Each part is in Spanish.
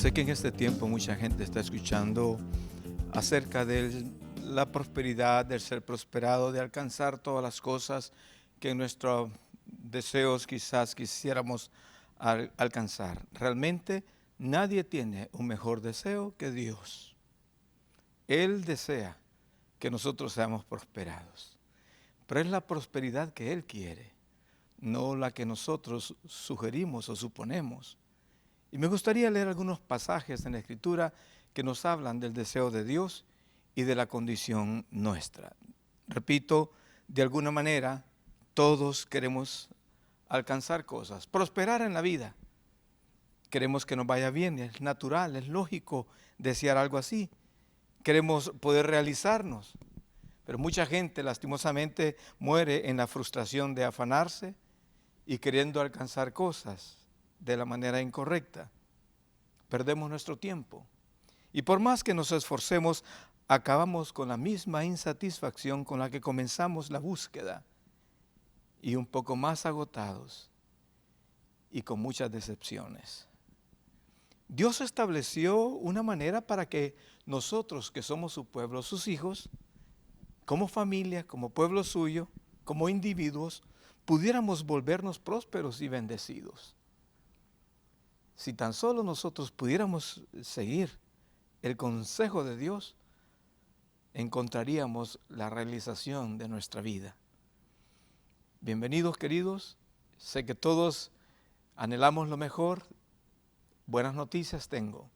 Sé que en este tiempo mucha gente está escuchando acerca de la prosperidad, del ser prosperado, de alcanzar todas las cosas que en nuestros deseos quizás quisiéramos alcanzar. Realmente nadie tiene un mejor deseo que Dios. Él desea que nosotros seamos prosperados, pero es la prosperidad que Él quiere, no la que nosotros sugerimos o suponemos. Y me gustaría leer algunos pasajes en la Escritura que nos hablan del deseo de Dios y de la condición nuestra. Repito, de alguna manera, todos queremos alcanzar cosas, prosperar en la vida. Queremos que nos vaya bien, es natural, es lógico desear algo así. Queremos poder realizarnos, pero mucha gente lastimosamente muere en la frustración de afanarse y queriendo alcanzar cosas de la manera incorrecta. Perdemos nuestro tiempo. Y por más que nos esforcemos, acabamos con la misma insatisfacción con la que comenzamos la búsqueda y un poco más agotados y con muchas decepciones. Dios estableció una manera para que nosotros, que somos su pueblo, sus hijos, como familia, como pueblo suyo, como individuos, pudiéramos volvernos prósperos y bendecidos. Si tan solo nosotros pudiéramos seguir el consejo de Dios, encontraríamos la realización de nuestra vida. Bienvenidos, queridos. Sé que todos anhelamos lo mejor. Buenas noticias tengo.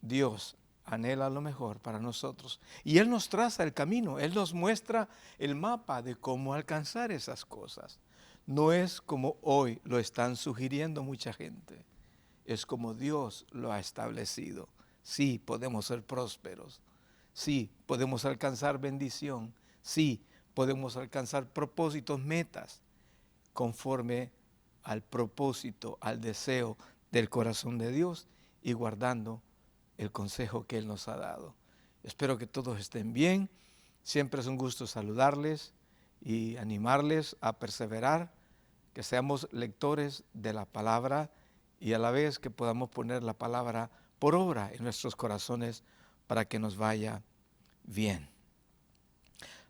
Dios anhela lo mejor para nosotros. Y Él nos traza el camino. Él nos muestra el mapa de cómo alcanzar esas cosas. No es como hoy lo están sugiriendo mucha gente. Es como Dios lo ha establecido. Sí, podemos ser prósperos. Sí, podemos alcanzar bendición. Sí, podemos alcanzar propósitos, metas, conforme al propósito, al deseo del corazón de Dios y guardando el consejo que Él nos ha dado. Espero que todos estén bien. Siempre es un gusto saludarles y animarles a perseverar, que seamos lectores de la palabra y a la vez que podamos poner la palabra por obra en nuestros corazones para que nos vaya bien.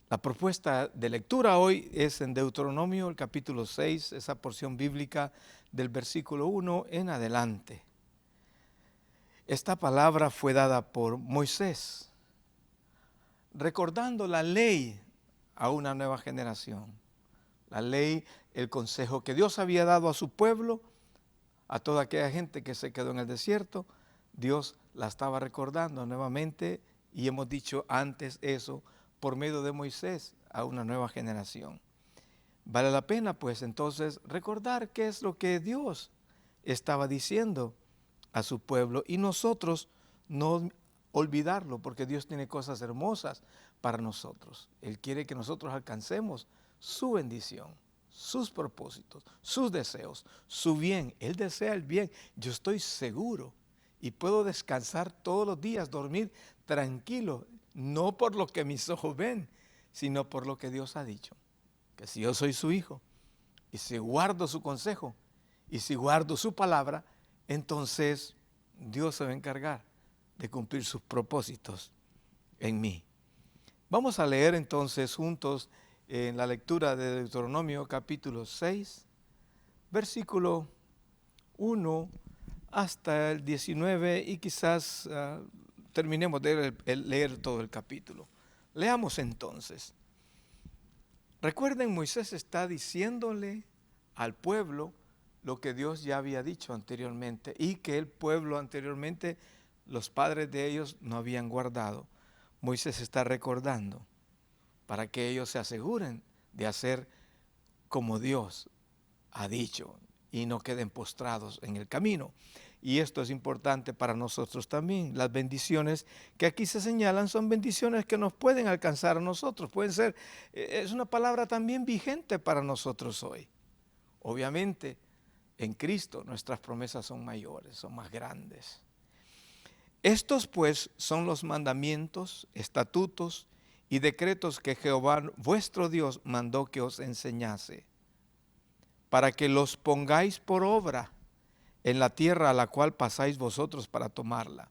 La propuesta de lectura hoy es en Deuteronomio, el capítulo 6, esa porción bíblica del versículo 1 en adelante. Esta palabra fue dada por Moisés, recordando la ley a una nueva generación. La ley, el consejo que Dios había dado a su pueblo, a toda aquella gente que se quedó en el desierto, Dios la estaba recordando nuevamente y hemos dicho antes eso por medio de Moisés a una nueva generación. Vale la pena pues entonces recordar qué es lo que Dios estaba diciendo a su pueblo y nosotros no olvidarlo porque Dios tiene cosas hermosas para nosotros. Él quiere que nosotros alcancemos su bendición, sus propósitos, sus deseos, su bien. Él desea el bien. Yo estoy seguro y puedo descansar todos los días, dormir tranquilo, no por lo que mis ojos ven, sino por lo que Dios ha dicho. Que si yo soy su hijo y si guardo su consejo y si guardo su palabra, entonces Dios se va a encargar de cumplir sus propósitos en mí. Vamos a leer entonces juntos en la lectura de Deuteronomio capítulo 6, versículo 1 hasta el 19 y quizás terminemos de leer todo el capítulo. Leamos entonces. Recuerden, Moisés está diciéndole al pueblo lo que Dios ya había dicho anteriormente y que el pueblo anteriormente, los padres de ellos no habían guardado. Moisés está recordando para que ellos se aseguren de hacer como Dios ha dicho y no queden postrados en el camino. Y esto es importante para nosotros también. Las bendiciones que aquí se señalan son bendiciones que nos pueden alcanzar a nosotros. Pueden ser, es una palabra también vigente para nosotros hoy. Obviamente, en Cristo nuestras promesas son mayores, son más grandes. Estos pues son los mandamientos, estatutos y decretos que Jehová vuestro Dios mandó que os enseñase, para que los pongáis por obra en la tierra a la cual pasáis vosotros para tomarla,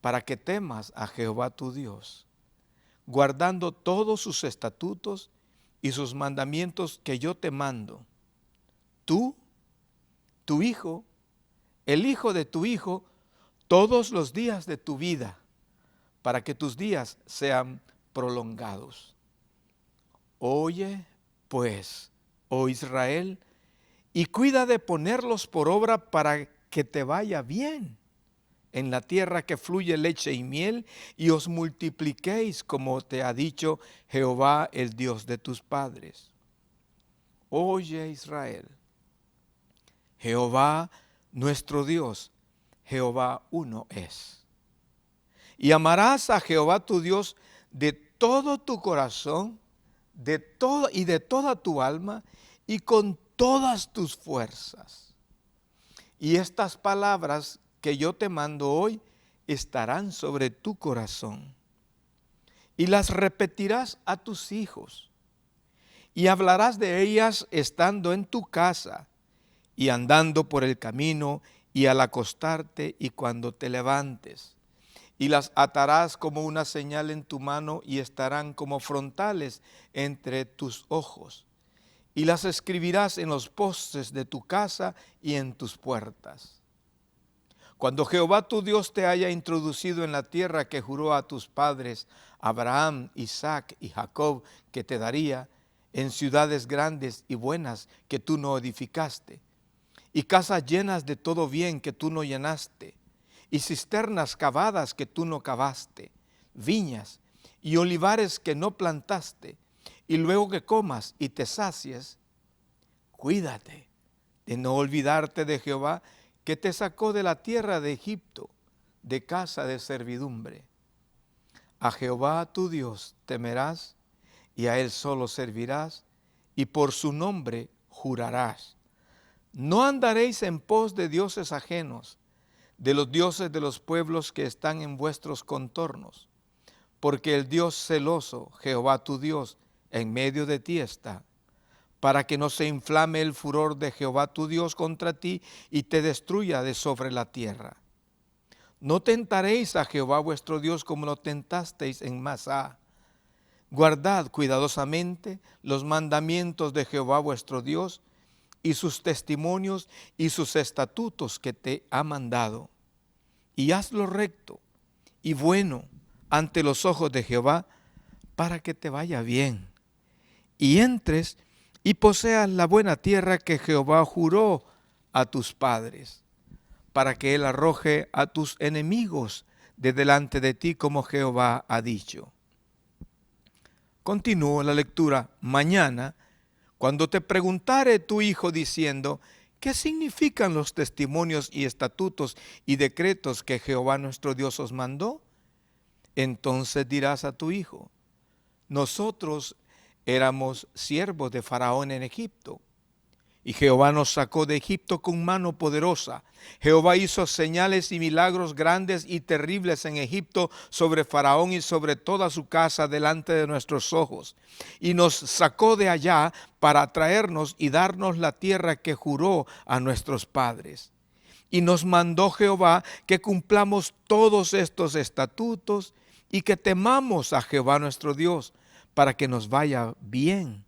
para que temas a Jehová tu Dios, guardando todos sus estatutos y sus mandamientos que yo te mando, tú, tu hijo, el hijo de tu hijo, todos los días de tu vida, para que tus días sean prolongados. Oye, pues, oh Israel, y cuida de ponerlos por obra para que te vaya bien en la tierra que fluye leche y miel, y os multipliquéis como te ha dicho Jehová, el Dios de tus padres. Oye, Israel, Jehová nuestro Dios, Jehová uno es. Y amarás a Jehová tu Dios de todo tu corazón, de toda tu alma y con todas tus fuerzas. Y estas palabras que yo te mando hoy estarán sobre tu corazón. Y las repetirás a tus hijos. Y hablarás de ellas estando en tu casa y andando por el camino y al acostarte y cuando te levantes. Y las atarás como una señal en tu mano y estarán como frontales entre tus ojos. Y las escribirás en los postes de tu casa y en tus puertas. Cuando Jehová tu Dios te haya introducido en la tierra que juró a tus padres, Abraham, Isaac y Jacob, que te daría, en ciudades grandes y buenas que tú no edificaste, y casas llenas de todo bien que tú no llenaste, y cisternas cavadas que tú no cavaste, viñas y olivares que no plantaste, y luego que comas y te sacies, cuídate de no olvidarte de Jehová, que te sacó de la tierra de Egipto, de casa de servidumbre. A Jehová tu Dios temerás, y a Él solo servirás, y por su nombre jurarás. No andaréis en pos de dioses ajenos, de los dioses de los pueblos que están en vuestros contornos, porque el Dios celoso, Jehová tu Dios, en medio de ti está, para que no se inflame el furor de Jehová tu Dios contra ti y te destruya de sobre la tierra. No tentaréis a Jehová vuestro Dios como lo tentasteis en Masá. Guardad cuidadosamente los mandamientos de Jehová vuestro Dios y sus testimonios y sus estatutos que te ha mandado. Y haz lo recto y bueno ante los ojos de Jehová, para que te vaya bien y entres y poseas la buena tierra que Jehová juró a tus padres, para que Él arroje a tus enemigos de delante de ti, como Jehová ha dicho. Continúo la lectura mañana, cuando te preguntare tu hijo diciendo, ¿qué significan los testimonios y estatutos y decretos que Jehová nuestro Dios os mandó? Entonces dirás a tu hijo, nosotros éramos siervos de Faraón en Egipto, y Jehová nos sacó de Egipto con mano poderosa. Jehová hizo señales y milagros grandes y terribles en Egipto sobre Faraón y sobre toda su casa delante de nuestros ojos. Y nos sacó de allá para traernos y darnos la tierra que juró a nuestros padres. Y nos mandó Jehová que cumplamos todos estos estatutos y que temamos a Jehová nuestro Dios, para que nos vaya bien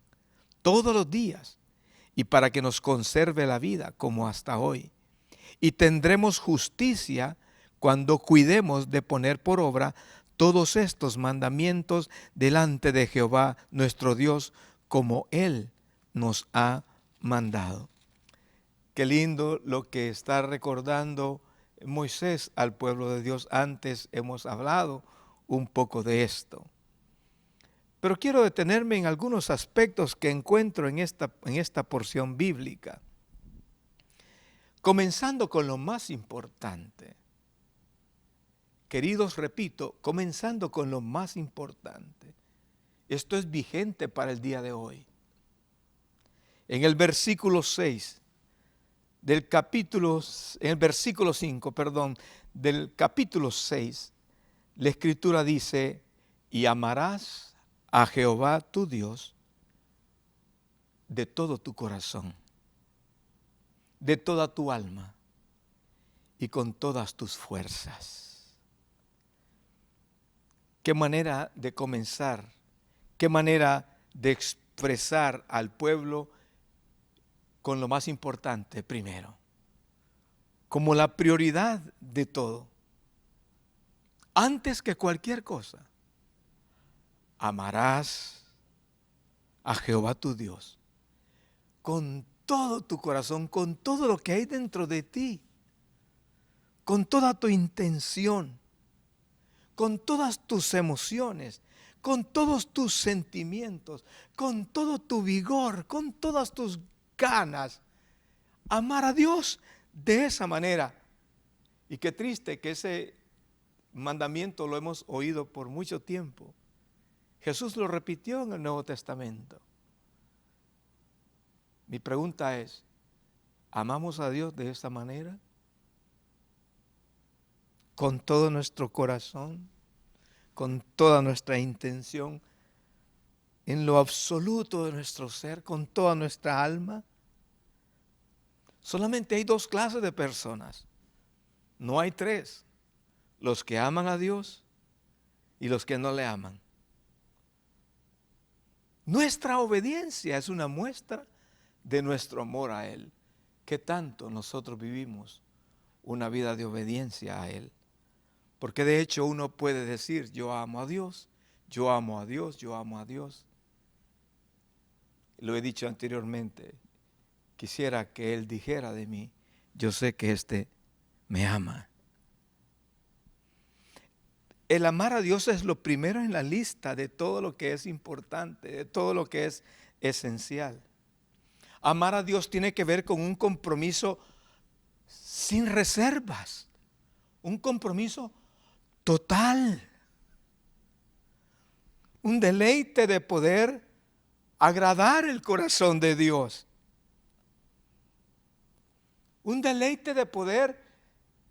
todos los días y para que nos conserve la vida como hasta hoy. Y tendremos justicia cuando cuidemos de poner por obra todos estos mandamientos delante de Jehová nuestro Dios, como Él nos ha mandado. Qué lindo lo que está recordando Moisés al pueblo de Dios. Antes hemos hablado un poco de esto. Pero quiero detenerme en algunos aspectos que encuentro en esta porción bíblica. Comenzando con lo más importante. Queridos, repito, comenzando con lo más importante. Esto es vigente para el día de hoy. En el versículo 6 del capítulo, en el versículo 5, del capítulo 6, la Escritura dice, y amarás a Jehová tu Dios de todo tu corazón, de toda tu alma y con todas tus fuerzas. Qué manera de comenzar, qué manera de expresar al pueblo con lo más importante primero, como la prioridad de todo. Antes que cualquier cosa, amarás a Jehová tu Dios con todo tu corazón, con todo lo que hay dentro de ti, con toda tu intención, con todas tus emociones, con todos tus sentimientos, con todo tu vigor, con todas tus ganas. Amar a Dios de esa manera. Y qué triste que ese mandamiento lo hemos oído por mucho tiempo. Jesús lo repitió en el Nuevo Testamento. Mi pregunta es, ¿amamos a Dios de esta manera? Con todo nuestro corazón, con toda nuestra intención, en lo absoluto de nuestro ser, con toda nuestra alma. Solamente hay dos clases de personas, no hay tres: los que aman a Dios y los que no le aman. Nuestra obediencia es una muestra de nuestro amor a Él. ¿Qué tanto nosotros vivimos una vida de obediencia a Él? Porque de hecho uno puede decir, yo amo a Dios, yo amo a Dios, yo amo a Dios. Lo he dicho anteriormente, quisiera que Él dijera de mí, yo sé que éste me ama. El amar a Dios es lo primero en la lista de todo lo que es importante, de todo lo que es esencial. Amar a Dios tiene que ver con un compromiso sin reservas, un compromiso total, un deleite de poder agradar el corazón de Dios, un deleite de poder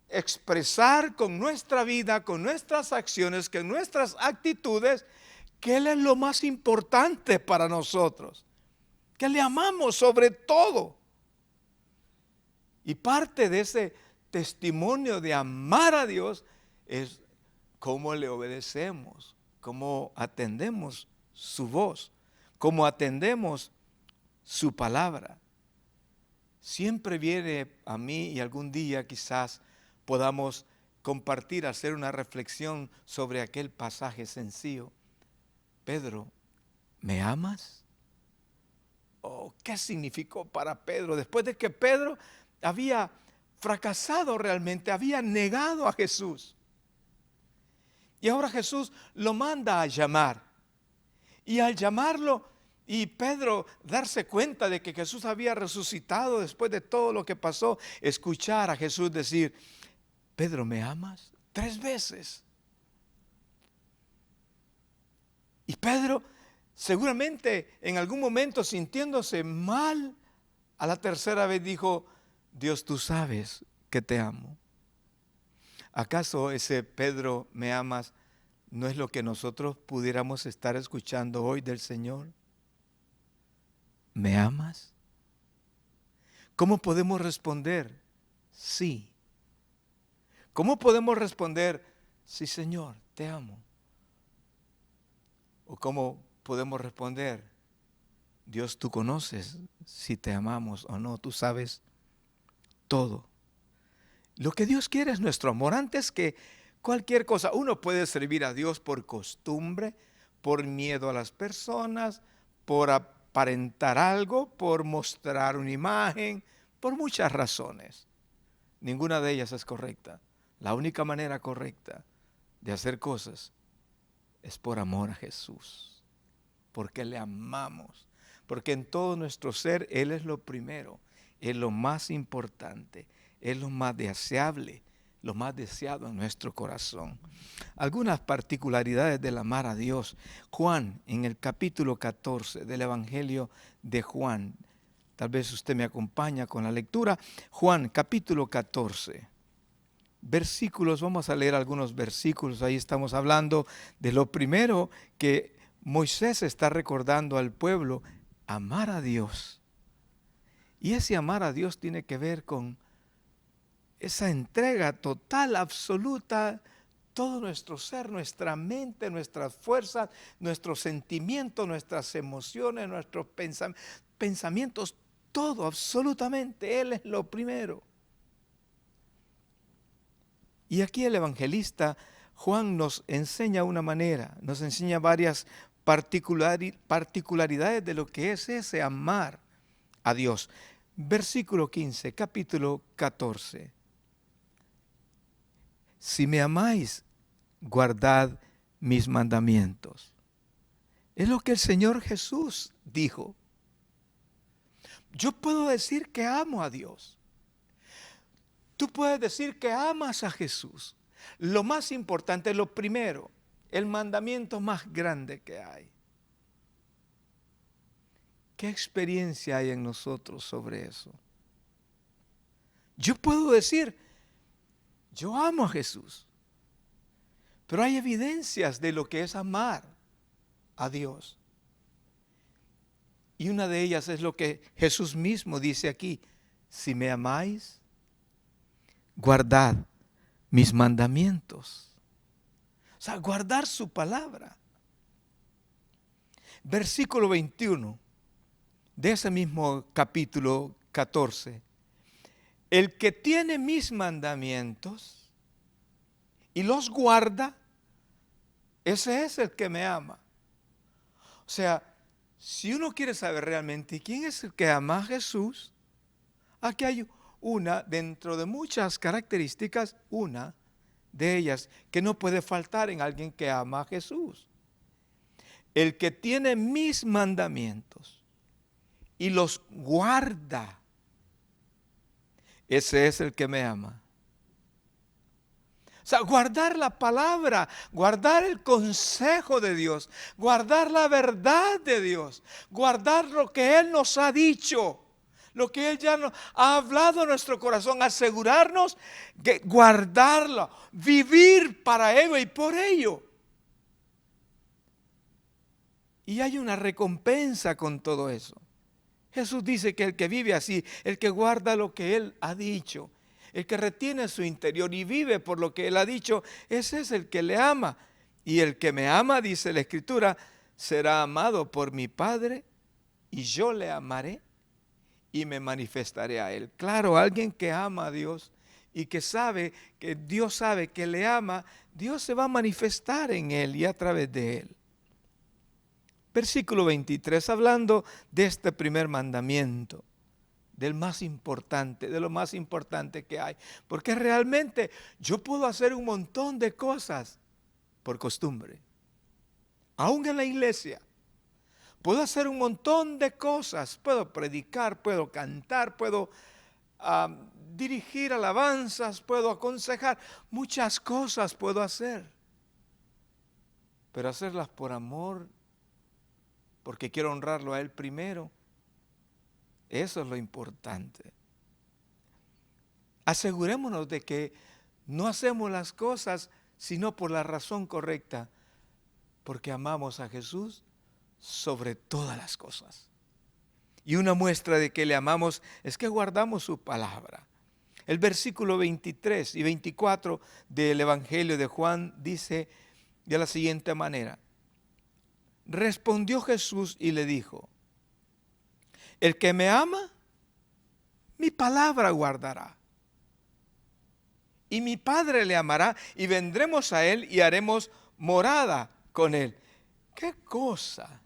expresar con nuestra vida, con nuestras acciones, con nuestras actitudes, que Él es lo más importante para nosotros, que le amamos sobre todo. Y parte de ese testimonio de amar a Dios es cómo le obedecemos, cómo atendemos su voz, cómo atendemos su palabra. Siempre viene a mí, y algún día quizás podamos compartir, hacer una reflexión sobre aquel pasaje sencillo. Pedro, ¿me amas? Oh, ¿qué significó para Pedro? Después de que Pedro había fracasado realmente, había negado a Jesús. Y ahora Jesús lo manda a llamar. Y al llamarlo, y Pedro darse cuenta de que Jesús había resucitado después de todo lo que pasó, escuchar a Jesús decir, Pedro, ¿me amas? 3 veces. Y Pedro, seguramente en algún momento sintiéndose mal, a la tercera vez dijo, Dios, tú sabes que te amo. ¿Acaso ese Pedro, ¿me amas? ¿No es lo que nosotros pudiéramos estar escuchando hoy del Señor? ¿Me amas? ¿Cómo podemos responder? Sí. ¿Cómo podemos responder? Sí, Señor, te amo. ¿O cómo podemos responder? Dios, tú conoces si te amamos o no, tú sabes todo. Lo que Dios quiere es nuestro amor antes que cualquier cosa. Uno puede servir a Dios por costumbre, por miedo a las personas, por aparentar algo, por mostrar una imagen, por muchas razones. Ninguna de ellas es correcta. La única manera correcta de hacer cosas es por amor a Jesús, porque le amamos, porque en todo nuestro ser Él es lo primero, es lo más importante, es lo más deseable, lo más deseado en nuestro corazón. Algunas particularidades del amar a Dios. Juan, en el capítulo 14 del Evangelio de Juan, tal vez usted me acompaña con la lectura. Juan, capítulo 14. Versículos, vamos a leer algunos versículos. Ahí estamos hablando de lo primero que Moisés está recordando al pueblo, amar a Dios. Y ese amar a Dios tiene que ver con esa entrega total, absoluta, todo nuestro ser, nuestra mente, nuestras fuerzas, nuestros sentimientos, nuestras emociones, nuestros pensamientos, todo, absolutamente. Él es lo primero. Y aquí el evangelista Juan nos enseña una manera, nos enseña varias particularidades de lo que es ese amar a Dios. Versículo 15, capítulo 14. Si me amáis, guardad mis mandamientos. Es lo que el Señor Jesús dijo. Yo puedo decir que amo a Dios. Tú puedes decir que amas a Jesús. Lo más importante, lo primero, el mandamiento más grande que hay. ¿Qué experiencia hay en nosotros sobre eso? Yo puedo decir, yo amo a Jesús, pero hay evidencias de lo que es amar a Dios. Y una de ellas es lo que Jesús mismo dice aquí: si me amáis, guardad mis mandamientos. O sea, guardar su palabra. Versículo 21 de ese mismo capítulo 14. El que tiene mis mandamientos y los guarda, ese es el que me ama. O sea, si uno quiere saber realmente quién es el que ama a Jesús, aquí hay una, dentro de muchas características, una de ellas que no puede faltar en alguien que ama a Jesús. El que tiene mis mandamientos y los guarda, ese es el que me ama. O sea, guardar la palabra, guardar el consejo de Dios, guardar la verdad de Dios, guardar lo que Él nos ha dicho, lo que Él ya nos ha hablado a nuestro corazón, asegurarnos de guardarlo, vivir para ello y por ello. Y hay una recompensa con todo eso. Jesús dice que el que vive así, el que guarda lo que Él ha dicho, el que retiene su interior y vive por lo que Él ha dicho, ese es el que le ama. Y el que me ama, dice la Escritura, será amado por mi Padre, y yo le amaré y me manifestaré a Él. Claro, alguien que ama a Dios y que sabe que Dios sabe que le ama, Dios se va a manifestar en Él y a través de Él. Versículo 23, hablando de este primer mandamiento, del más importante, de lo más importante que hay. Porque realmente yo puedo hacer un montón de cosas por costumbre. Aún en la iglesia, puedo hacer un montón de cosas. Puedo predicar, puedo cantar, puedo dirigir alabanzas, puedo aconsejar. Muchas cosas puedo hacer. Pero hacerlas por amor, porque quiero honrarlo a Él primero. Eso es lo importante. Asegurémonos de que no hacemos las cosas sino por la razón correcta, porque amamos a Jesús sobre todas las cosas. Y una muestra de que le amamos es que guardamos su palabra. El versículo 23 y 24 del Evangelio de Juan dice de la siguiente manera: respondió Jesús y le dijo: el que me ama, mi palabra guardará. Y mi Padre le amará y vendremos a Él y haremos morada con Él. ¿Qué cosa?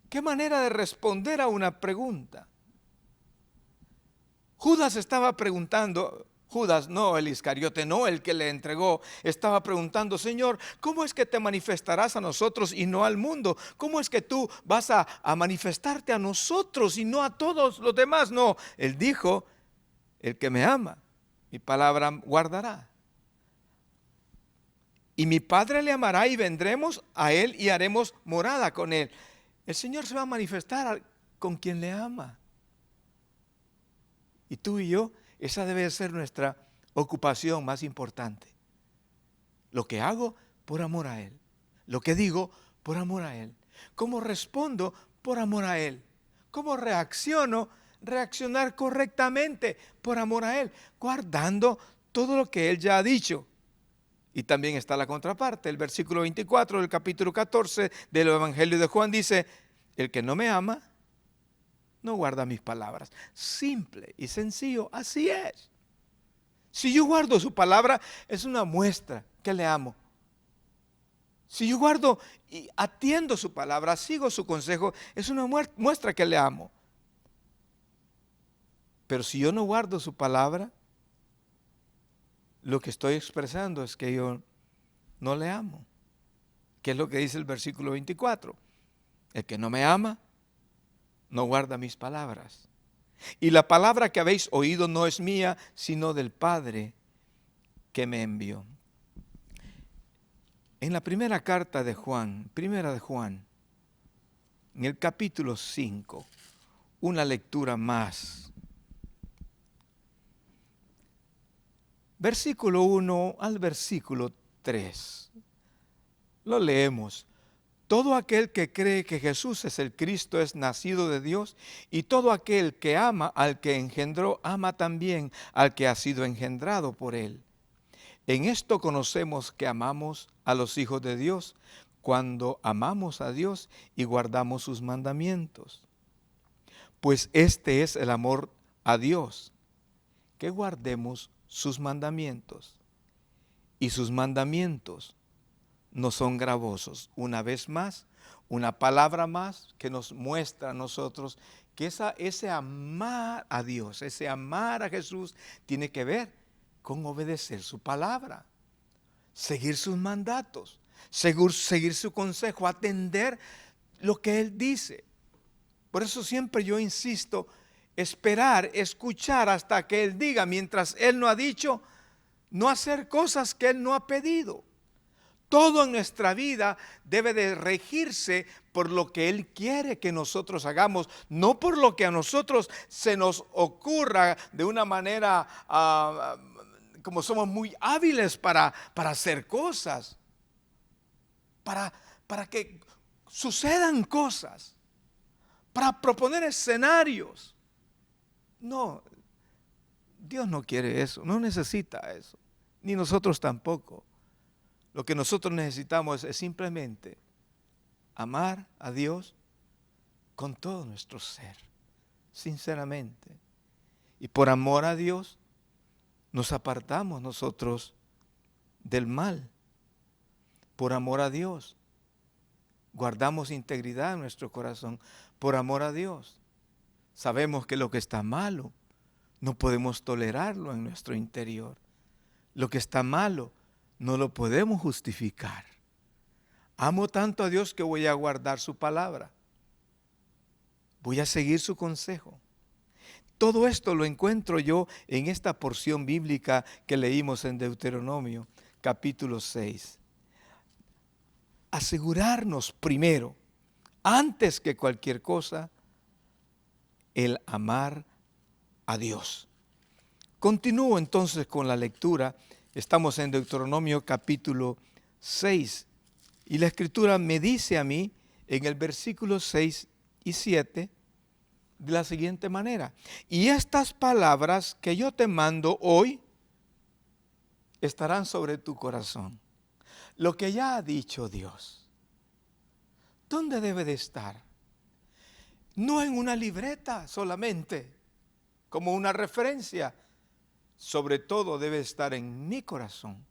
¿Qué manera de responder a una pregunta? Judas estaba preguntando, Judas, no el Iscariote, no el que le entregó, estaba preguntando: Señor, ¿cómo es que te manifestarás a nosotros y no al mundo? ¿Cómo es que tú vas a manifestarte a nosotros y no a todos los demás? No, él dijo: el que me ama, mi palabra guardará. Y mi Padre le amará y vendremos a Él y haremos morada con Él. El Señor se va a manifestar con quien le ama. Y tú y yo, esa debe ser nuestra ocupación más importante. Lo que hago por amor a Él. Lo que digo por amor a Él. ¿Cómo respondo? Por amor a Él. ¿Cómo reacciono? reaccionar correctamente por amor a Él, guardando todo lo que Él ya ha dicho. Y también está la contraparte, el versículo 24 del capítulo 14 del Evangelio de Juan dice, el que no me ama, no guarda mis palabras. Simple y sencillo, así es. Si yo guardo su palabra, es una muestra que le amo. Si yo guardo y atiendo su palabra, sigo su consejo, es una muestra que le amo. Pero si yo no guardo su palabra, lo que estoy expresando es que yo no le amo. ¿Qué es lo que dice el versículo 24? El que no me ama, no guarda mis palabras. Y la palabra que habéis oído no es mía, sino del Padre que me envió. En la primera carta de Juan, primera de Juan, en el capítulo 5, una lectura más. Versículo 1 al versículo 3. Lo leemos. Todo aquel que cree que Jesús es el Cristo es nacido de Dios, y todo aquel que ama al que engendró, ama también al que ha sido engendrado por él. En esto conocemos que amamos a los hijos de Dios, cuando amamos a Dios y guardamos sus mandamientos. Pues este es el amor a Dios, que guardemos sus mandamientos. Y sus mandamientos no son gravosos. Una vez más, una palabra más que nos muestra a nosotros que ese amar a Dios, ese amar a Jesús tiene que ver con obedecer su palabra, seguir sus mandatos, seguir su consejo, atender lo que Él dice. Por eso siempre yo insisto, esperar, escuchar hasta que Él diga, mientras Él no ha dicho, no hacer cosas que Él no ha pedido. Todo en nuestra vida debe de regirse por lo que Él quiere que nosotros hagamos, no por lo que a nosotros se nos ocurra de una manera como somos muy hábiles para hacer cosas, para que sucedan cosas, para proponer escenarios. No, Dios no quiere eso, no necesita eso, ni nosotros tampoco. Lo que nosotros necesitamos es simplemente amar a Dios con todo nuestro ser, sinceramente. Y por amor a Dios nos apartamos nosotros del mal. Por amor a Dios guardamos integridad en nuestro corazón. Por amor a Dios sabemos que lo que está malo no podemos tolerarlo en nuestro interior. Lo que está malo no lo podemos justificar. Amo tanto a Dios que voy a guardar su palabra. Voy a seguir su consejo. Todo esto lo encuentro yo en esta porción bíblica que leímos en Deuteronomio, capítulo 6. Asegurarnos primero, antes que cualquier cosa, el amar a Dios. Continúo entonces con la lectura. Estamos en Deuteronomio capítulo 6 y la Escritura me dice a mí en el versículo 6 y 7 de la siguiente manera: y estas palabras que yo te mando hoy estarán sobre tu corazón. Lo que ya ha dicho Dios, ¿dónde debe de estar? No en una libreta solamente, como una referencia. Sobre todo debe estar en mi corazón.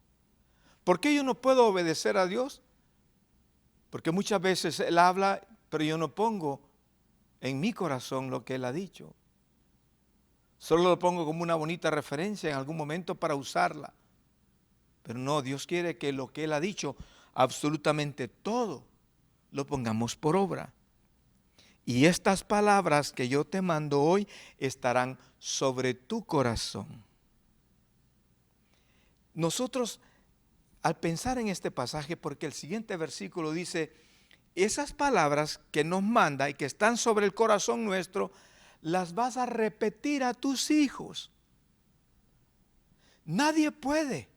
¿Por qué yo no puedo obedecer a Dios? Porque muchas veces Él habla, pero yo no pongo en mi corazón lo que Él ha dicho. Solo lo pongo como una bonita referencia en algún momento para usarla. Pero no, Dios quiere que lo que Él ha dicho, absolutamente todo, lo pongamos por obra. Y estas palabras que yo te mando hoy estarán sobre tu corazón. Nosotros, al pensar en este pasaje, porque el siguiente versículo dice, esas palabras que nos manda y que están sobre el corazón nuestro, las vas a repetir a tus hijos. Nadie puede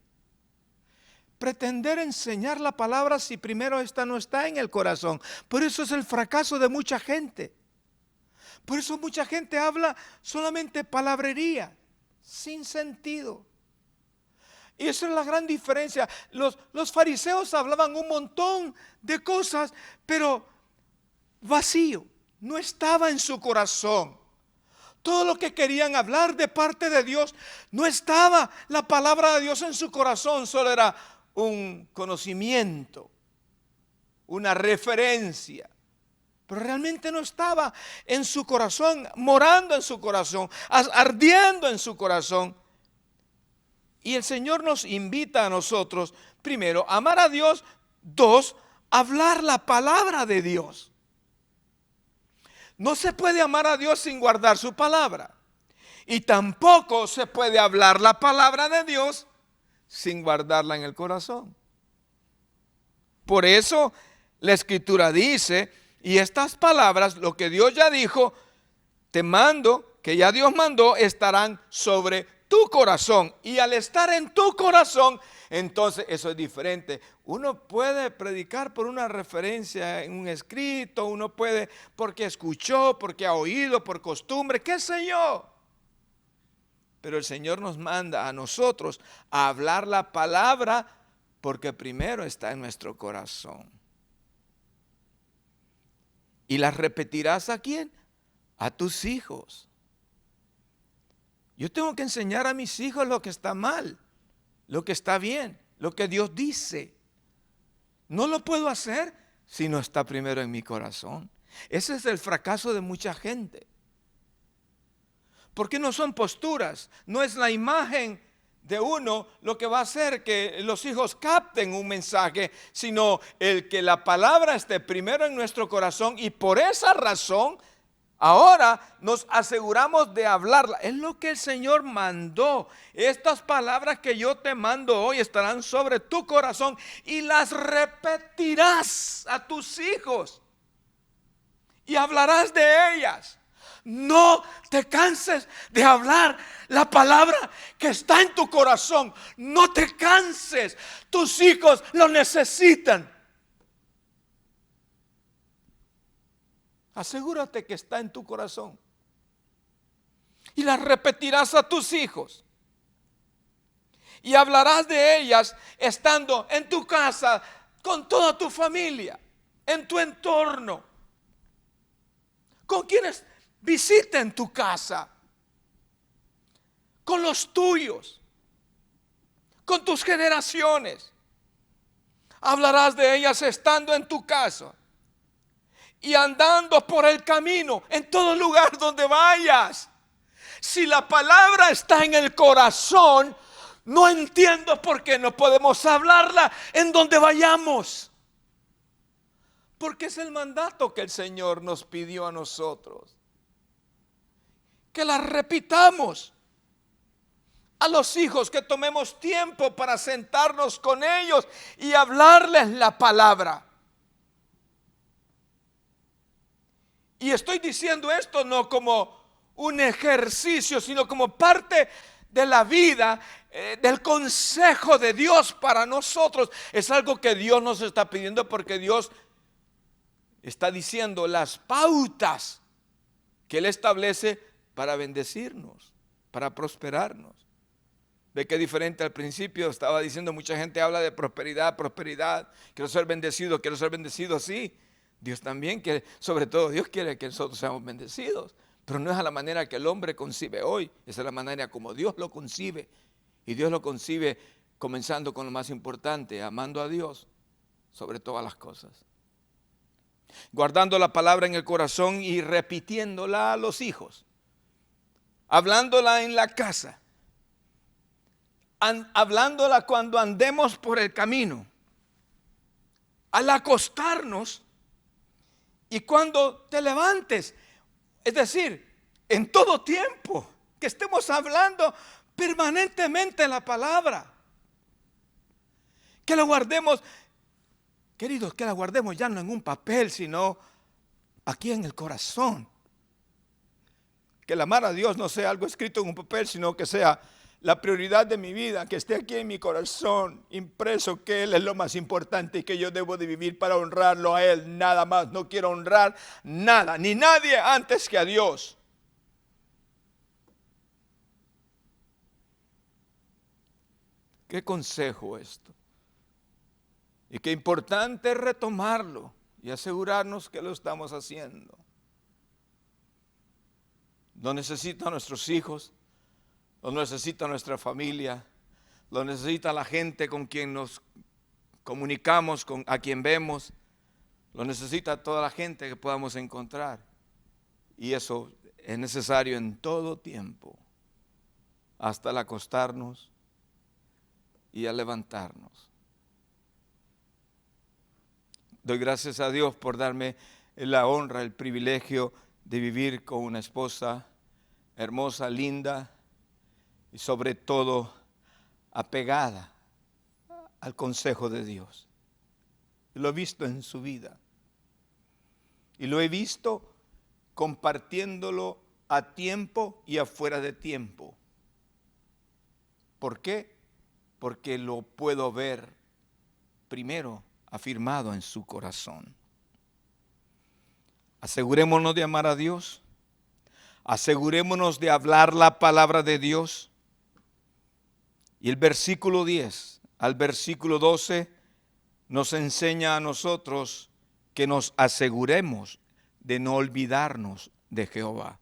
pretender enseñar la palabra si primero esta no está en el corazón. Por eso es el fracaso de mucha gente. Por eso mucha gente habla solamente palabrería, sin sentido. Y esa es la gran diferencia. Los fariseos hablaban un montón de cosas, pero vacío, no estaba en su corazón. Todo lo que querían hablar de parte de Dios, no estaba la palabra de Dios en su corazón, solo era un conocimiento, una referencia. Pero realmente no estaba en su corazón, morando en su corazón, ardiendo en su corazón. Y el Señor nos invita a nosotros, primero, a amar a Dios. Dos, hablar la palabra de Dios. No se puede amar a Dios sin guardar su palabra. Y tampoco se puede hablar la palabra de Dios sin guardarla en el corazón. Por eso la Escritura dice, y estas palabras, lo que Dios ya dijo, te mando, que ya Dios mandó, estarán sobre tu corazón. Y al estar en tu corazón, entonces eso es diferente. Uno puede predicar por una referencia en un escrito, uno puede porque escuchó, porque ha oído, por costumbre, qué sé yo. Pero el Señor nos manda a nosotros a hablar la palabra porque primero está en nuestro corazón. ¿Y las repetirás a quién? A tus hijos. Yo tengo que enseñar a mis hijos lo que está mal, lo que está bien, lo que Dios dice. No lo puedo hacer si no está primero en mi corazón. Ese es el fracaso de mucha gente. Porque no son posturas, no es la imagen de uno lo que va a hacer que los hijos capten un mensaje, sino el que la palabra esté primero en nuestro corazón, y por esa razón ahora nos aseguramos de hablarla. Es lo que el Señor mandó. Estas palabras que yo te mando hoy estarán sobre tu corazón y las repetirás a tus hijos y hablarás de ellas. No te canses de hablar la palabra que está en tu corazón. No te canses. Tus hijos lo necesitan. Asegúrate que está en tu corazón. Y las repetirás a tus hijos. Y hablarás de ellas estando en tu casa, con toda tu familia, en tu entorno, con quienes visiten tu casa, con los tuyos, con tus generaciones. Hablarás de ellas estando en tu casa y andando por el camino, en todo lugar donde vayas. Si la palabra está en el corazón, no entiendo por qué no podemos hablarla en donde vayamos. Porque es el mandato que el Señor nos pidió a nosotros. Que la repitamos a los hijos, que tomemos tiempo para sentarnos con ellos y hablarles la palabra. Y estoy diciendo esto no como un ejercicio, sino como parte de la vida, del consejo de Dios para nosotros. Es algo que Dios nos está pidiendo, porque Dios está diciendo las pautas que Él establece para bendecirnos, para prosperarnos. Ve que diferente al principio estaba diciendo, mucha gente habla de prosperidad, prosperidad, quiero ser bendecido, sí. Dios también quiere, sobre todo Dios quiere que nosotros seamos bendecidos, pero no es a la manera que el hombre concibe hoy, esa es la manera como Dios lo concibe. Y Dios lo concibe comenzando con lo más importante, amando a Dios sobre todas las cosas, guardando la palabra en el corazón y repitiéndola a los hijos, hablándola en la casa, hablándola cuando andemos por el camino, al acostarnos y cuando te levantes. Es decir, en todo tiempo que estemos hablando permanentemente la palabra. Que la guardemos, queridos, que la guardemos ya no en un papel, sino aquí en el corazón. Que el amar a Dios no sea algo escrito en un papel, sino que sea la prioridad de mi vida, que esté aquí en mi corazón, impreso que Él es lo más importante y que yo debo de vivir para honrarlo a Él, nada más. No quiero honrar nada, ni nadie antes que a Dios. Qué consejo esto. Y qué importante es retomarlo y asegurarnos que lo estamos haciendo. Lo necesitan nuestros hijos, lo necesita nuestra familia, lo necesita la gente con quien nos comunicamos, a quien vemos, lo necesita toda la gente que podamos encontrar. Y eso es necesario en todo tiempo, hasta al acostarnos y al levantarnos. Doy gracias a Dios por darme la honra, el privilegio de vivir con una esposa hermosa, linda y sobre todo apegada al consejo de Dios. Lo he visto en su vida y lo he visto compartiéndolo a tiempo y afuera de tiempo. ¿Por qué? Porque lo puedo ver primero afirmado en su corazón. Asegurémonos de amar a Dios. Asegurémonos de hablar la palabra de Dios. Y el versículo 10 al versículo 12 nos enseña a nosotros que nos aseguremos de no olvidarnos de Jehová.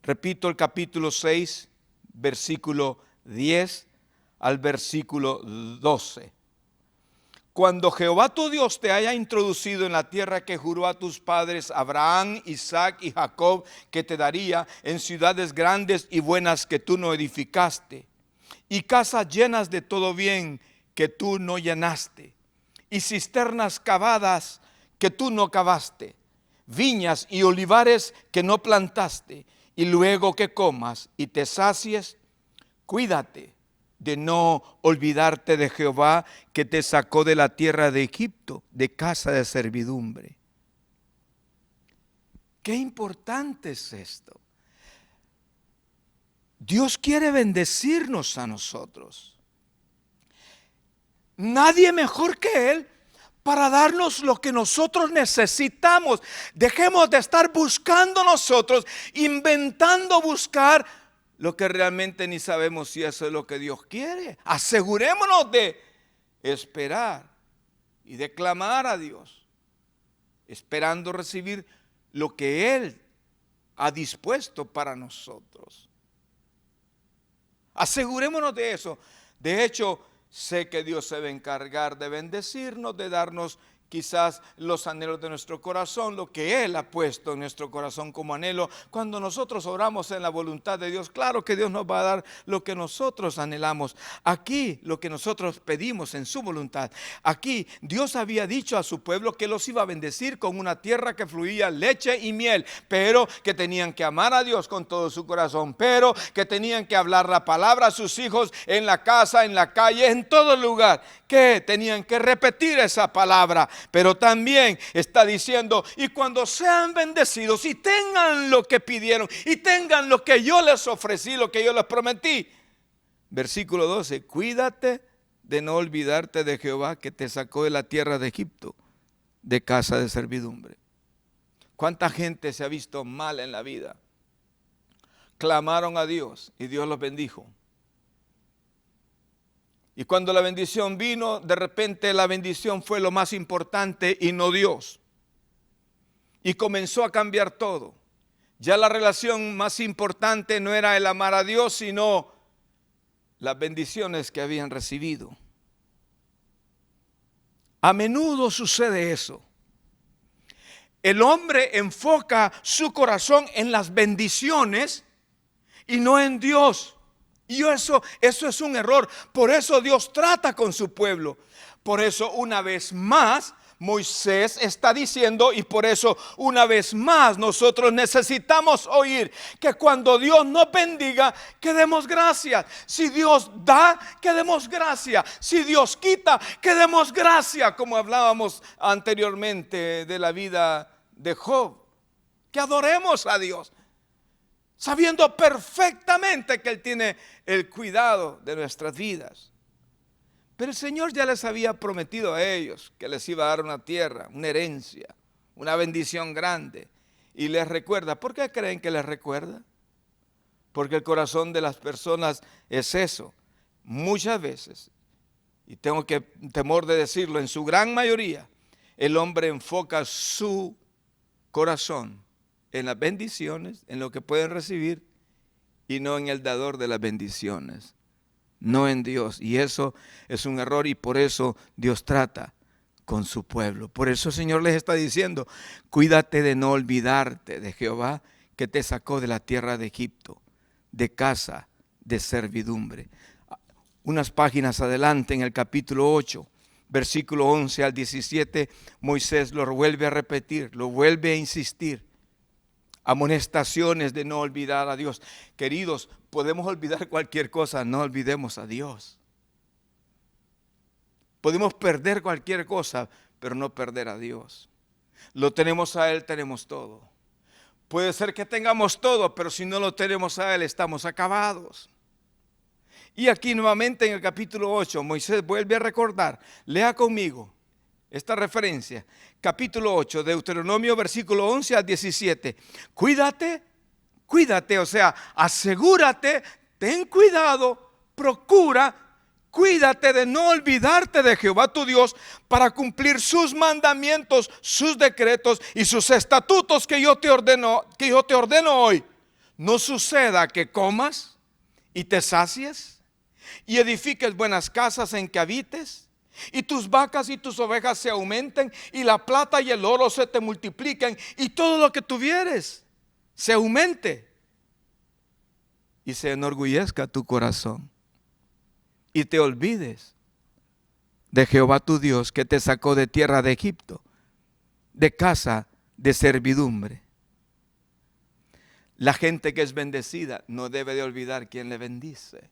Repito el capítulo 6, versículo 10 al versículo 12. Cuando Jehová tu Dios te haya introducido en la tierra que juró a tus padres Abraham, Isaac y Jacob, que te daría, en ciudades grandes y buenas que tú no edificaste, y casas llenas de todo bien que tú no llenaste, y cisternas cavadas que tú no cavaste, viñas y olivares que no plantaste, y luego que comas y te sacies, cuídate de no olvidarte de Jehová, que te sacó de la tierra de Egipto, de casa de servidumbre. Qué importante es esto. Dios quiere bendecirnos a nosotros. Nadie mejor que Él para darnos lo que nosotros necesitamos. Dejemos de estar buscando nosotros, inventando buscar lo que realmente ni sabemos si eso es lo que Dios quiere. Asegurémonos de esperar y de clamar a Dios, esperando recibir lo que Él ha dispuesto para nosotros. Asegurémonos de eso. De hecho, sé que Dios se va a encargar de bendecirnos, de darnos quizás los anhelos de nuestro corazón, lo que Él ha puesto en nuestro corazón como anhelo. Cuando nosotros oramos en la voluntad de Dios, claro que Dios nos va a dar lo que nosotros anhelamos. Aquí lo que nosotros pedimos en su voluntad. Aquí Dios había dicho a su pueblo que los iba a bendecir con una tierra que fluía leche y miel, pero que tenían que amar a Dios con todo su corazón, pero que tenían que hablar la palabra a sus hijos en la casa, en la calle, en todo lugar, que tenían que repetir esa palabra. Pero también está diciendo, y cuando sean bendecidos y tengan lo que pidieron y tengan lo que yo les ofrecí, lo que yo les prometí. Versículo 12, cuídate de no olvidarte de Jehová, que te sacó de la tierra de Egipto, de casa de servidumbre. ¿Cuánta gente se ha visto mal en la vida? Clamaron a Dios y Dios los bendijo. Y cuando la bendición vino, de repente la bendición fue lo más importante y no Dios. Y comenzó a cambiar todo. Ya la relación más importante no era el amar a Dios, sino las bendiciones que habían recibido. A menudo sucede eso. El hombre enfoca su corazón en las bendiciones y no en Dios. Y eso es un error. Por eso Dios trata con su pueblo. Por eso una vez más Moisés está diciendo, y por eso una vez más nosotros necesitamos oír que cuando Dios nos bendiga, que demos gracias. Si Dios da, que demos gracias. Si Dios quita, que demos gracias. Como hablábamos anteriormente de la vida de Job. Que adoremos a Dios. sabiendo perfectamente que Él tiene el cuidado de nuestras vidas. Pero el Señor ya les había prometido a ellos que les iba a dar una tierra, una herencia, una bendición grande. Y les recuerda. ¿Por qué creen que les recuerda? Porque el corazón de las personas es eso. Muchas veces, y tengo temor de decirlo, en su gran mayoría, el hombre enfoca su corazón en las bendiciones, en lo que pueden recibir, y no en el dador de las bendiciones. No en Dios. Y eso es un error, y por eso Dios trata con su pueblo. Por eso el Señor les está diciendo: cuídate de no olvidarte de Jehová, que te sacó de la tierra de Egipto, de casa de servidumbre. Unas páginas adelante, en el capítulo 8, versículo 11 al 17, Moisés lo vuelve a repetir, lo vuelve a insistir. Amonestaciones de no olvidar a Dios. Queridos, podemos olvidar cualquier cosa, no olvidemos a Dios. Podemos perder cualquier cosa, pero no perder a Dios. Lo tenemos a Él, tenemos todo. Puede ser que tengamos todo, pero si no lo tenemos a Él, estamos acabados. Y aquí nuevamente en el capítulo 8, Moisés vuelve a recordar, lea conmigo esta referencia, capítulo 8, Deuteronomio, versículo 11 al 17. Cuídate, o sea, asegúrate, ten cuidado, procura, cuídate de no olvidarte de Jehová tu Dios para cumplir sus mandamientos, sus decretos y sus estatutos que yo te ordeno hoy. No suceda que comas y te sacies y edifiques buenas casas en que habites, y tus vacas y tus ovejas se aumenten, y la plata y el oro se te multipliquen, y todo lo que tuvieres se aumente, y se enorgullezca tu corazón, y te olvides de Jehová tu Dios, que te sacó de tierra de Egipto, de casa de servidumbre. La gente que es bendecida no debe de olvidar quién le bendice.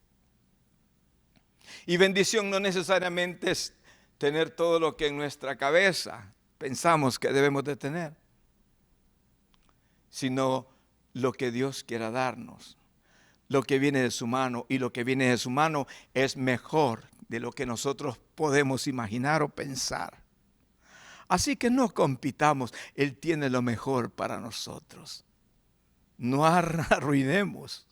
Y bendición no necesariamente es tener todo lo que en nuestra cabeza pensamos que debemos de tener, sino lo que Dios quiera darnos, lo que viene de su mano, y lo que viene de su mano es mejor de lo que nosotros podemos imaginar o pensar. Así que no compitamos, Él tiene lo mejor para nosotros. No arruinemos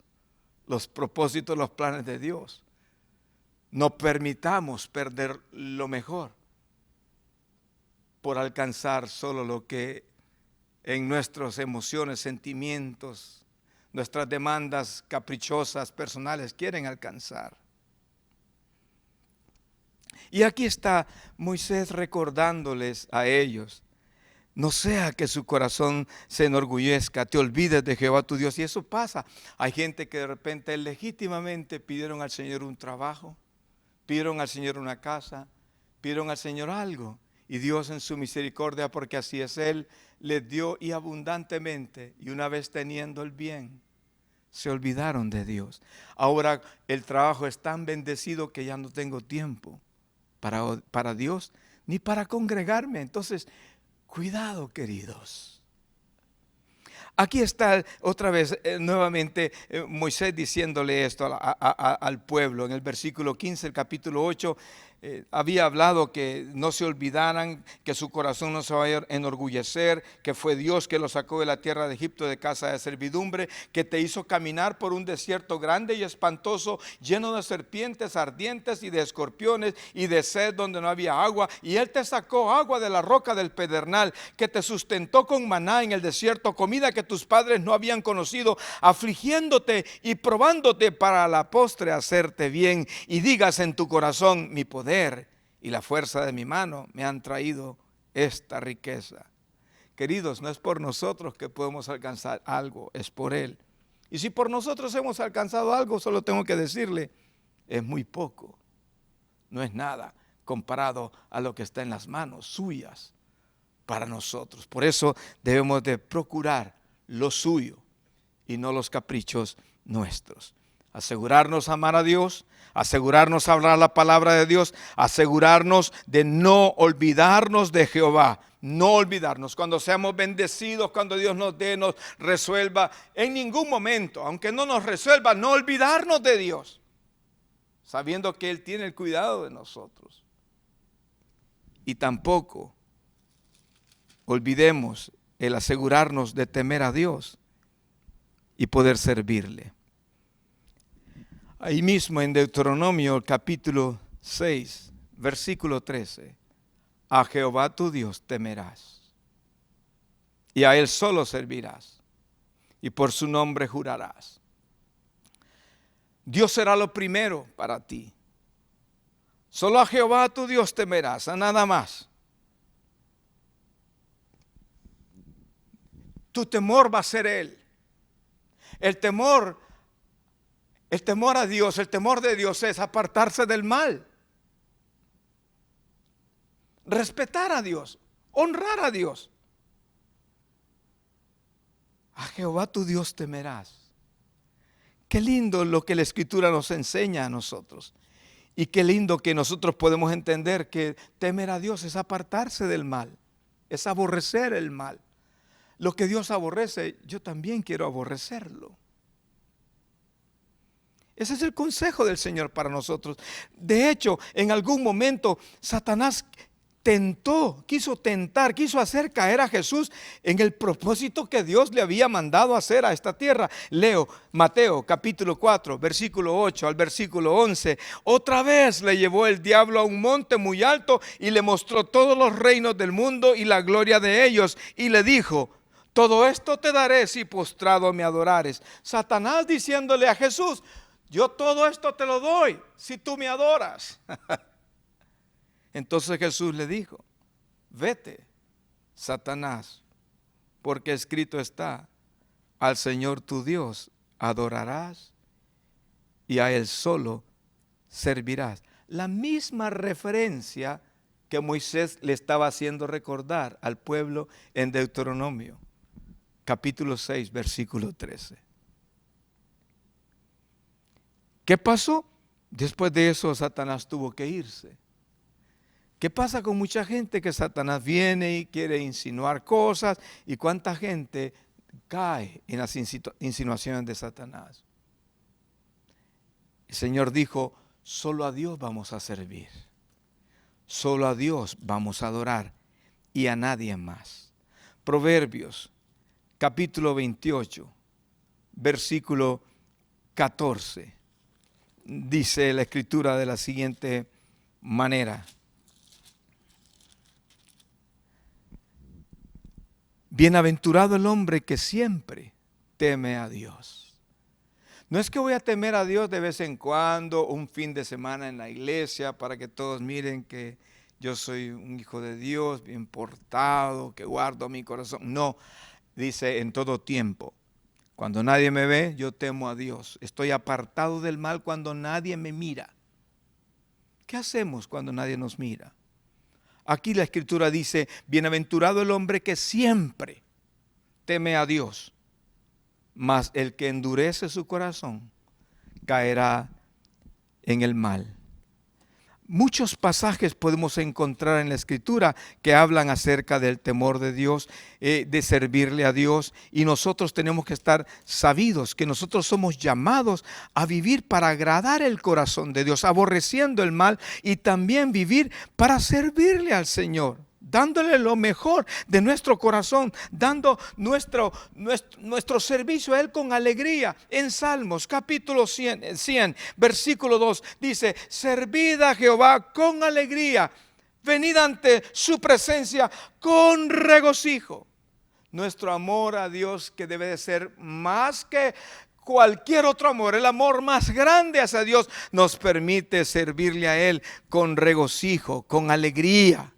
los propósitos, los planes de Dios. No permitamos perder lo mejor por alcanzar solo lo que en nuestras emociones, sentimientos, nuestras demandas caprichosas, personales quieren alcanzar. Y aquí está Moisés recordándoles a ellos: no sea que su corazón se enorgullezca, te olvides de Jehová tu Dios. Y eso pasa. Hay gente que de repente legítimamente pidieron al Señor un trabajo, pidieron al Señor una casa, pidieron al Señor algo, y Dios en su misericordia, porque así es Él, les dio y abundantemente, y una vez teniendo el bien, se olvidaron de Dios. Ahora el trabajo es tan bendecido que ya no tengo tiempo para Dios, ni para congregarme. Entonces, cuidado, queridos. Aquí está otra vez nuevamente Moisés diciéndole esto al pueblo. En el versículo 15, el capítulo 8, había hablado que no se olvidaran, que su corazón no se vaya a enorgullecer, que fue Dios que los sacó de la tierra de Egipto, de casa de servidumbre, que te hizo caminar por un desierto grande y espantoso, lleno de serpientes ardientes y de escorpiones y de sed donde no había agua, y Él te sacó agua de la roca del pedernal, que te sustentó con maná en el desierto, comida que tus padres no habían conocido, afligiéndote y probándote para a la postre hacerte bien, y digas en tu corazón: mi poder y la fuerza de mi mano me han traído esta riqueza. Queridos, no es por nosotros que podemos alcanzar algo, es por Él. Y si por nosotros hemos alcanzado algo, solo tengo que decirle: es muy poco, no es nada comparado a lo que está en las manos suyas para nosotros. Por eso debemos de procurar lo suyo y no los caprichos nuestros. Asegurarnos amar a Dios, asegurarnos hablar la palabra de Dios, asegurarnos de no olvidarnos de Jehová, no olvidarnos. Cuando seamos bendecidos, cuando Dios nos dé, nos resuelva, en ningún momento, aunque no nos resuelva, no olvidarnos de Dios, sabiendo que Él tiene el cuidado de nosotros. Y tampoco olvidemos el asegurarnos de temer a Dios y poder servirle. Ahí mismo en Deuteronomio capítulo 6, versículo 13, a Jehová tu Dios temerás, y a Él solo servirás, y por su nombre jurarás. Dios será lo primero para ti. Solo a Jehová tu Dios temerás, a nada más. Tu temor va a ser Él. El temor a Dios, el temor de Dios es apartarse del mal. Respetar a Dios, honrar a Dios. A Jehová tu Dios temerás. Qué lindo lo que la Escritura nos enseña a nosotros. Y qué lindo que nosotros podemos entender que temer a Dios es apartarse del mal, es aborrecer el mal. Lo que Dios aborrece, yo también quiero aborrecerlo. Ese es el consejo del Señor para nosotros. De hecho, en algún momento Satanás quiso hacer caer a Jesús en el propósito que Dios le había mandado hacer a esta tierra. Leo Mateo capítulo 4, versículo 8 al versículo 11. Otra vez le llevó el diablo a un monte muy alto y le mostró todos los reinos del mundo y la gloria de ellos. Y le dijo: todo esto te daré si postrado me adorares. Satanás diciéndole a Jesús: yo todo esto te lo doy si tú me adoras. Entonces Jesús le dijo: vete, Satanás, porque escrito está: al Señor tu Dios adorarás y a Él solo servirás. La misma referencia que Moisés le estaba haciendo recordar al pueblo en Deuteronomio, capítulo 6, versículo 13. ¿Qué pasó? Después de eso Satanás tuvo que irse. ¿Qué pasa con mucha gente? Que Satanás viene y quiere insinuar cosas, y cuánta gente cae en las insinuaciones de Satanás. El Señor dijo: solo a Dios vamos a servir, solo a Dios vamos a adorar y a nadie más. Proverbios capítulo 28, versículo 14, dice la Escritura de la siguiente manera: bienaventurado el hombre que siempre teme a Dios. No es que voy a temer a Dios de vez en cuando, un fin de semana en la iglesia, para que todos miren que yo soy un hijo de Dios, bien portado, que guardo mi corazón. No, dice en todo tiempo. Cuando nadie me ve, yo temo a Dios. Estoy apartado del mal cuando nadie me mira. ¿Qué hacemos cuando nadie nos mira? Aquí la Escritura dice: bienaventurado el hombre que siempre teme a Dios, mas el que endurece su corazón caerá en el mal. Muchos pasajes podemos encontrar en la Escritura que hablan acerca del temor de Dios, de servirle a Dios, y nosotros tenemos que estar sabidos que nosotros somos llamados a vivir para agradar el corazón de Dios, aborreciendo el mal, y también vivir para servirle al Señor, dándole lo mejor de nuestro corazón, dando nuestro servicio a Él con alegría. En Salmos capítulo 100, versículo 2 dice: servid a Jehová con alegría, venid ante su presencia con regocijo. Nuestro amor a Dios, que debe de ser más que cualquier otro amor, el amor más grande hacia Dios, nos permite servirle a Él con regocijo, con alegría.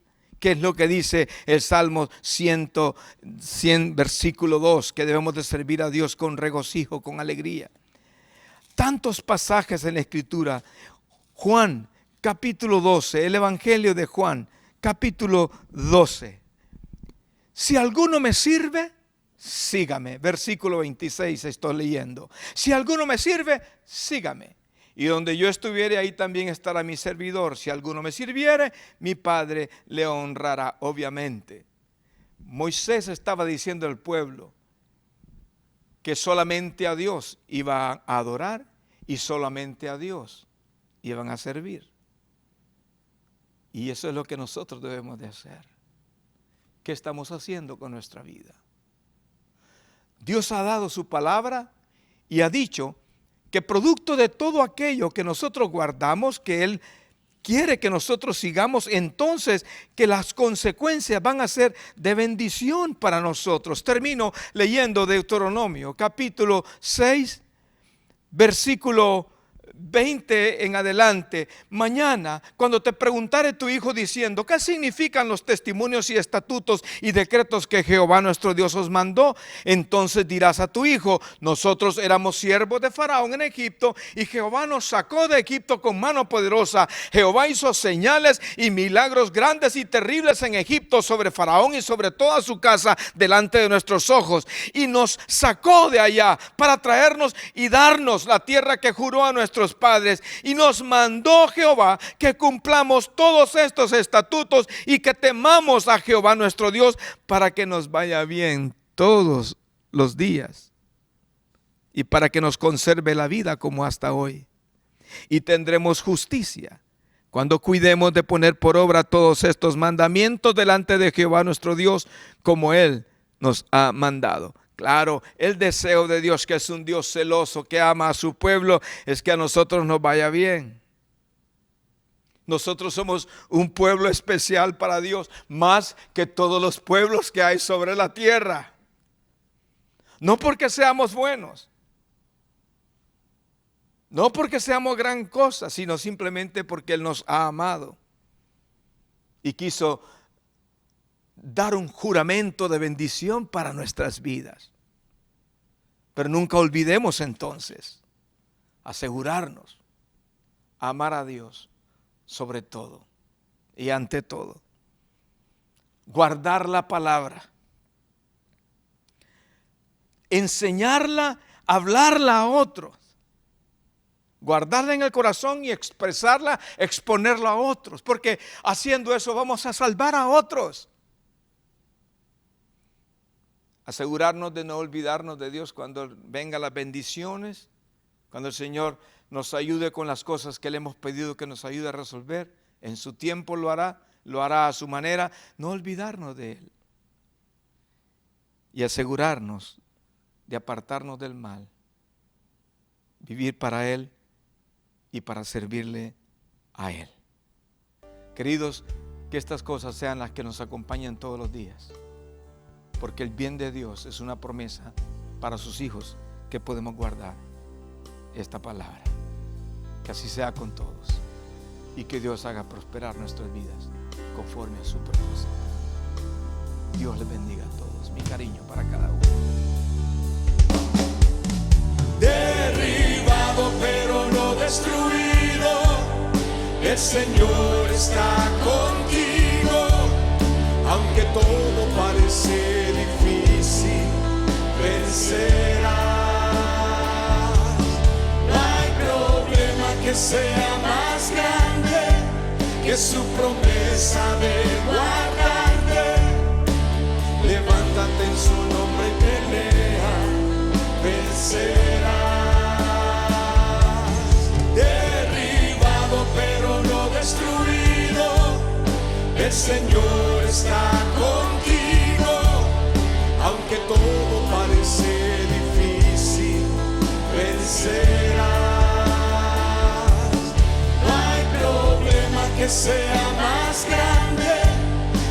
¿Qué es lo que dice el Salmo 100, versículo 2? Que debemos de servir a Dios con regocijo, con alegría. Tantos pasajes en la Escritura. Juan, capítulo 12, el Evangelio de Juan, capítulo 12. Si alguno me sirve, sígame. Versículo 26 estoy leyendo. Si alguno me sirve, sígame. Y donde yo estuviere, ahí también estará mi servidor. Si alguno me sirviere, mi Padre le honrará. Obviamente, Moisés estaba diciendo al pueblo que solamente a Dios iban a adorar y solamente a Dios iban a servir. Y eso es lo que nosotros debemos de hacer. ¿Qué estamos haciendo con nuestra vida? Dios ha dado su palabra y ha dicho que producto de todo aquello que nosotros guardamos, que Él quiere que nosotros sigamos, entonces que las consecuencias van a ser de bendición para nosotros. Termino leyendo Deuteronomio, capítulo 6, versículo 20 en adelante. Mañana, cuando te preguntare tu hijo diciendo, ¿qué significan los testimonios y estatutos y decretos que Jehová nuestro Dios os mandó? Entonces dirás a tu hijo, nosotros éramos siervos de Faraón en Egipto y Jehová nos sacó de Egipto con mano poderosa. Jehová hizo señales y milagros grandes y terribles en Egipto sobre Faraón y sobre toda su casa delante de nuestros ojos, y nos sacó de allá para traernos y darnos la tierra que juró a nuestros padres, y nos mandó Jehová que cumplamos todos estos estatutos y que temamos a Jehová nuestro Dios para que nos vaya bien todos los días y para que nos conserve la vida como hasta hoy, y tendremos justicia cuando cuidemos de poner por obra todos estos mandamientos delante de Jehová nuestro Dios, como Él nos ha mandado. Claro, el deseo de Dios, que es un Dios celoso, que ama a su pueblo, es que a nosotros nos vaya bien. Nosotros somos un pueblo especial para Dios, más que todos los pueblos que hay sobre la tierra. No porque seamos buenos, no porque seamos gran cosa, sino simplemente porque Él nos ha amado y quiso dar un juramento de bendición para nuestras vidas. Pero nunca olvidemos entonces asegurarnos, amar a Dios sobre todo y ante todo, guardar la palabra, enseñarla, hablarla a otros, guardarla en el corazón y expresarla, exponerla a otros, porque haciendo eso vamos a salvar a otros. Asegurarnos de no olvidarnos de Dios cuando vengan las bendiciones, cuando el Señor nos ayude con las cosas que le hemos pedido que nos ayude a resolver. En su tiempo lo hará a su manera. No olvidarnos de Él y asegurarnos de apartarnos del mal, vivir para Él y para servirle a Él. Queridos, que estas cosas sean las que nos acompañan todos los días, porque el bien de Dios es una promesa para sus hijos que podemos guardar esta palabra. Que así sea con todos y que Dios haga prosperar nuestras vidas conforme a su propósito. Dios les bendiga a todos. Mi cariño para cada uno. Derribado pero no destruido, el Señor está contigo. Aunque todo parece difícil, vencerás. No hay problema que sea más grande que su promesa de guardarte. Levántate en su nombre y pelea, vencerás. Derribado pero no destruido, el Señor está contigo. Aunque todo parece difícil, vencerás. No hay problema que sea más grande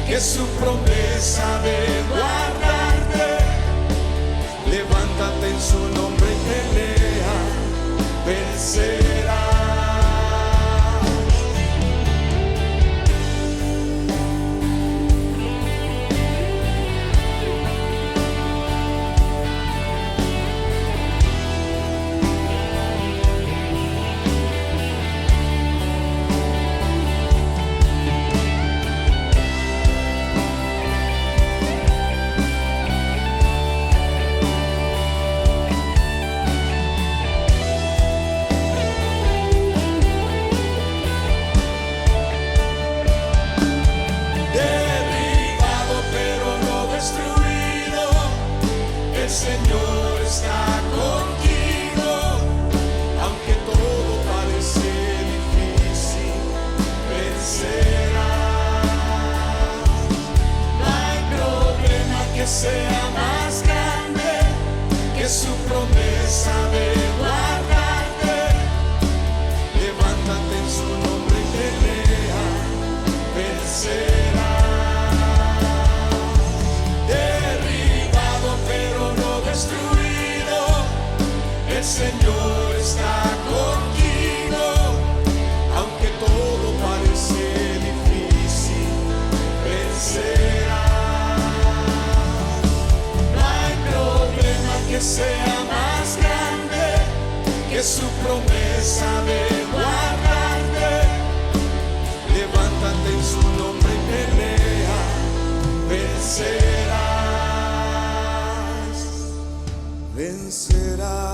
que su promesa de guardarte. Levántate en su nombre y pelea, vencerás. Señor está contigo, aunque todo parece difícil, vencerás. No hay problema que sea más grande que su promesa de guardarte. Levántate en su nombre y pelea, vencerás. Derribado pero no destruido, el Señor está contigo, aunque todo parece difícil, vencerás. No hay problema que sea más grande que su promesa de guardarte. Levántate en su nombre y pelea, vencerás, vencerás.